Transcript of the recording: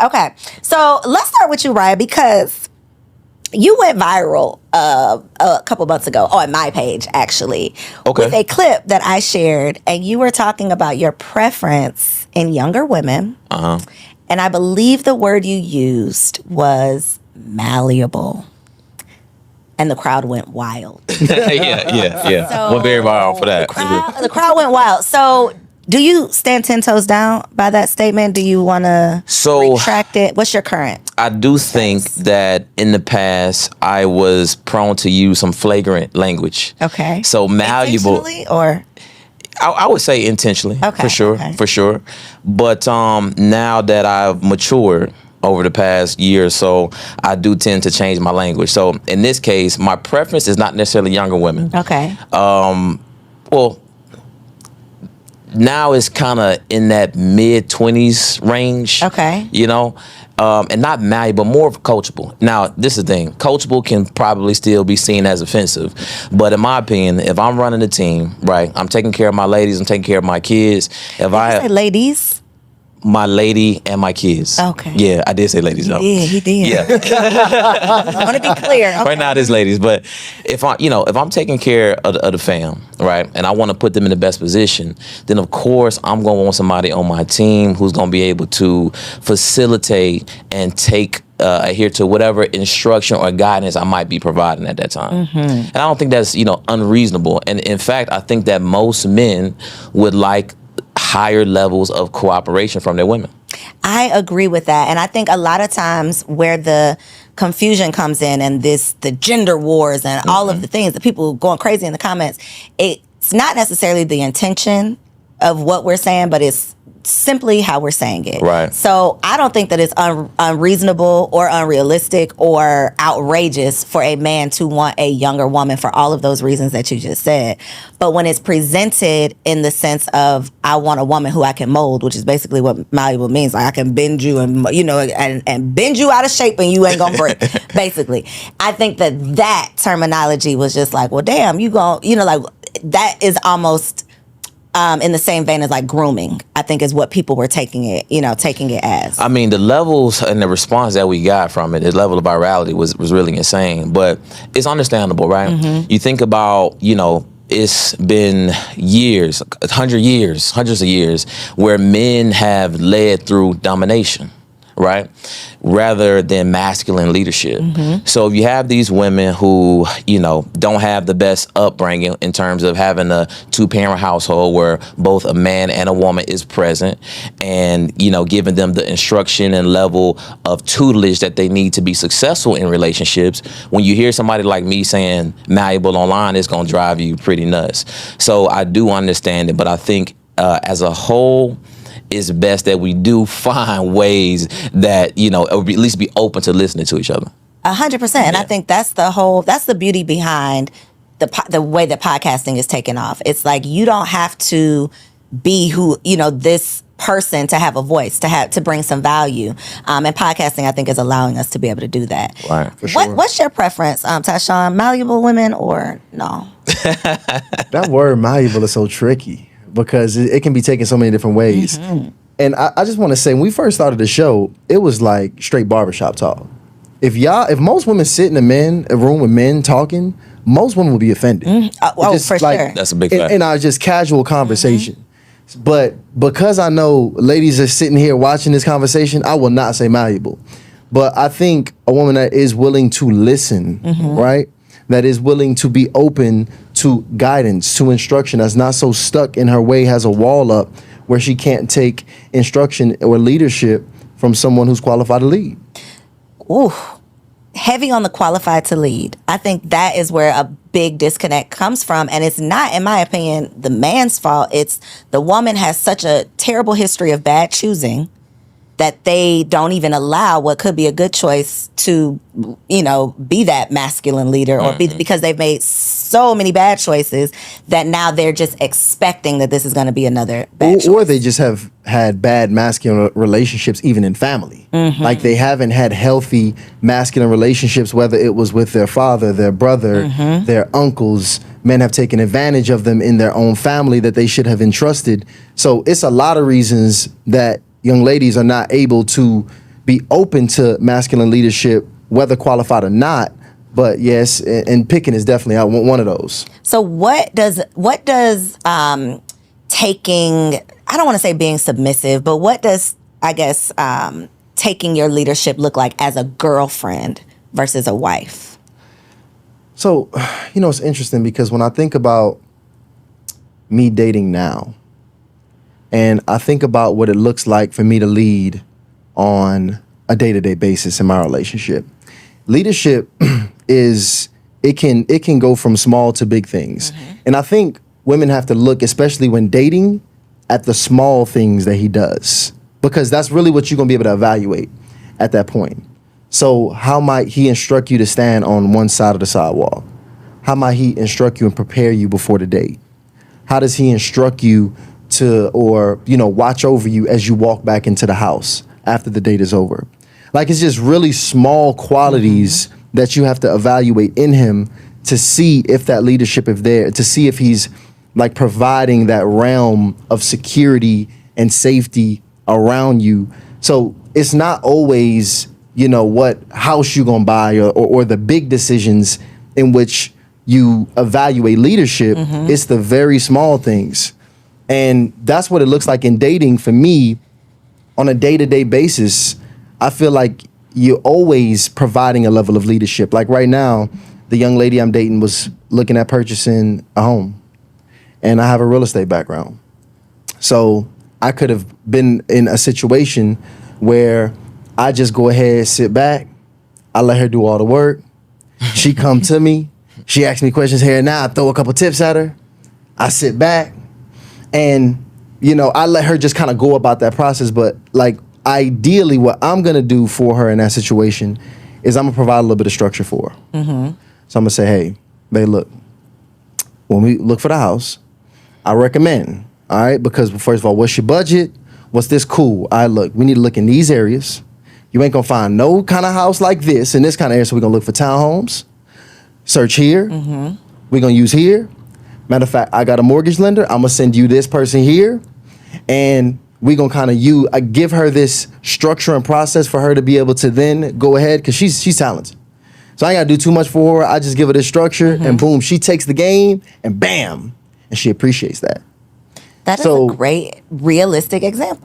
Okay. So let's start with you, Ryan, because you went viral a couple months ago on my page, actually, with a clip that I shared, and you were talking about your preference in younger women. And I believe the word you used was malleable. And the crowd went wild. Yeah. So, went very viral for that. The crowd went wild. So, do you stand 10 toes down by that statement? Do you want to retract it? What's your current? I do think that in the past, I was prone to use some flagrant language. Okay. So malleable. Intentionally or? I would say intentionally, for sure. But now that I've matured over the past year or so, I do tend to change my language. So in this case, my preference is not necessarily younger women. Okay. Well, now it's kind of in that mid-20s range. Okay. You know, and not malleable, more of coachable. Now, this is the thing. Coachable can probably still be seen as offensive. But in my opinion, if I'm running a team, right, I'm taking care of my ladies, I'm taking care of my kids. Did you say ladies? My lady and my kids. Okay. Yeah, I did say ladies though. He did. Yeah. I want to be clear. Okay. Right now it is ladies, but if I'm taking care of the fam, right, and I want to put them in the best position, then of course I'm going to want somebody on my team who's going to be able to facilitate and adhere to whatever instruction or guidance I might be providing at that time. And I don't think that's, unreasonable. And in fact, I think that most men would like higher levels of cooperation from their women. I agree with that. And I think a lot of times where the confusion comes in and the gender wars and all of the things that people going crazy in the comments, it's not necessarily the intention of what we're saying, but it's simply how we're saying it. Right. So I don't think that it's unreasonable or unrealistic or outrageous for a man to want a younger woman for all of those reasons that you just said. But when it's presented in the sense of I want a woman who I can mold, which is basically what malleable means, like I can bend you and and bend you out of shape and you ain't gonna break. Basically, I think that terminology was just like, well, damn, you gon' like that is almost. In the same vein as like grooming, I think is what people were taking it as. I mean, the levels and the response that we got from it, the level of virality was really insane, but it's understandable, right? You think about, it's been years, hundreds of years, where men have led through domination, right? Rather than masculine leadership. So if you have these women who, don't have the best upbringing in terms of having a 2-parent household where both a man and a woman is present and, giving them the instruction and level of tutelage that they need to be successful in relationships, when you hear somebody like me saying malleable online, it's going to drive you pretty nuts. So I do understand it, but I think as a whole, it's best that we do find ways that, at least be open to listening to each other. 100%. And I think that's the beauty behind the way that podcasting is taken off. It's like you don't have to be this person to have a voice, to bring some value. And podcasting, I think, is allowing us to be able to do that. Right, for sure. What's your preference, Tashawn? Malleable women or no? That word malleable is so tricky, because it can be taken so many different ways. And I just want to say, when we first started the show, it was like straight barbershop talk. If most women sit in a room with men talking, most women would be offended. For sure. That's a big fact. In our just casual conversation. But because I know ladies are sitting here watching this conversation, I will not say malleable. But I think a woman that is willing to listen, right? That is willing to be open to guidance, to instruction, that's not so stuck in her way, has a wall up where she can't take instruction or leadership from someone who's qualified to lead. Ooh, heavy on the qualified to lead. I think that is where a big disconnect comes from. And it's not, in my opinion, the man's fault. It's the woman has such a terrible history of bad choosing that they don't even allow what could be a good choice to, be that masculine leader, or because they've made so many bad choices that now they're just expecting that this is going to be another bad choice. Or they just have had bad masculine relationships even in family. Like they haven't had healthy masculine relationships, whether it was with their father, their brother, their uncles. Men have taken advantage of them in their own family that they should have entrusted. So it's a lot of reasons that young ladies are not able to be open to masculine leadership, whether qualified or not. But yes, and picking is definitely one of those. So what does taking, I don't want to say being submissive, but what does, I guess, taking your leadership look like as a girlfriend versus a wife? So, it's interesting because when I think about me dating now, and I think about what it looks like for me to lead on a day-to-day basis in my relationship, leadership it can go from small to big things. And I think women have to look, especially when dating, at the small things that he does, because that's really what you're gonna be able to evaluate at that point. So how might he instruct you to stand on one side of the sidewalk? How might he instruct you and prepare you before the date? How does he instruct you to, or watch over you as you walk back into the house after the date is over? Like, it's just really small qualities that you have to evaluate in him to see if that leadership is there, to see if he's like providing that realm of security and safety around you. So it's not always, what house you're gonna buy or the big decisions in which you evaluate leadership. It's the very small things. And that's what it looks like in dating for me on a day-to-day basis. I feel like you're always providing a level of leadership. Like right now, the young lady I'm dating was looking at purchasing a home, and I have a real estate background. So I could have been in a situation where I just go ahead, sit back, I let her do all the work. She come to me, she asks me questions here and now, I throw a couple tips at her, I sit back, and I let her just kind of go about that process. But like, ideally, what I'm gonna do for her in that situation is I'm gonna provide a little bit of structure for her. So I'm gonna say, hey, babe, look, when we look for the house, I recommend, all right, because first of all, what's your budget? What's this? Cool. All right, look, we need to look in these areas. You ain't gonna find no kind of house like this in this kind of area, so we're gonna look for townhomes. Search here. We're gonna use here. Matter of fact, I got a mortgage lender. I'm gonna send you this person here, and we're gonna kind of give her this structure and process for her to be able to then go ahead, because she's talented. So I ain't gotta do too much for her. I just give her this structure, and boom, she takes the game, and bam, and she appreciates that. That is a great, realistic example.